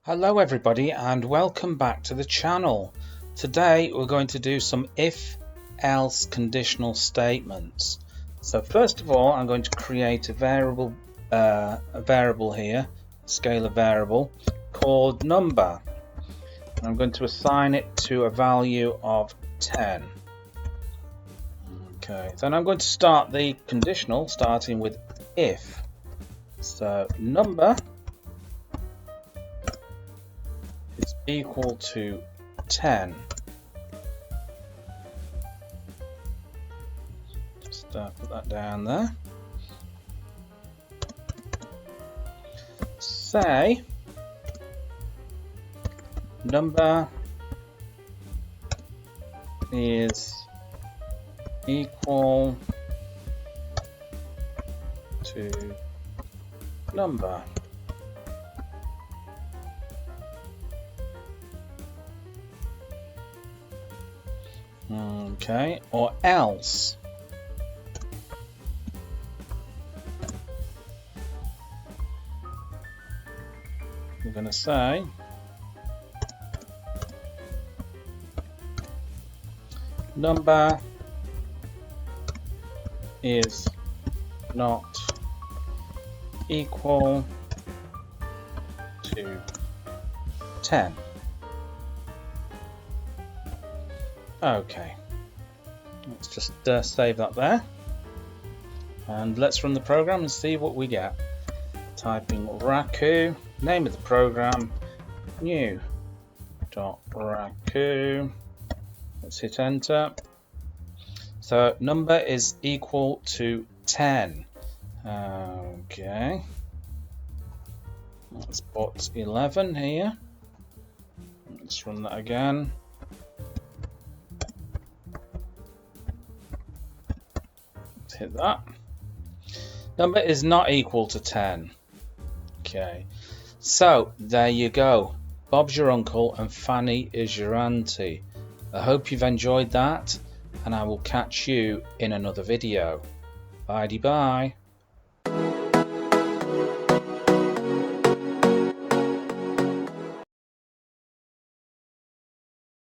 Hello everybody and welcome back to the channel. Today we're going to do some if-else conditional statements. So first of all I'm going to create a variable here, a scalar variable called number. I'm going to assign it to a value of 10. Okay, then I'm going to start the conditional starting with if. So number is equal to 10. Just put that down there. Say number is equal to number. Okay, or else we're going to say number is not equal to 10. Okay, let's just save that there and let's run the program and see what we get. Typing Raku, name of the program, new.raku. Let's hit enter. So number is equal to 10. Okay, let's put 11 here. Let's run that again. Let's hit that. Number is not equal to 10. Okay, so there you go. Bob's your uncle and Fanny is your auntie. I hope you've enjoyed that and I will catch you in another video. Bye-bye.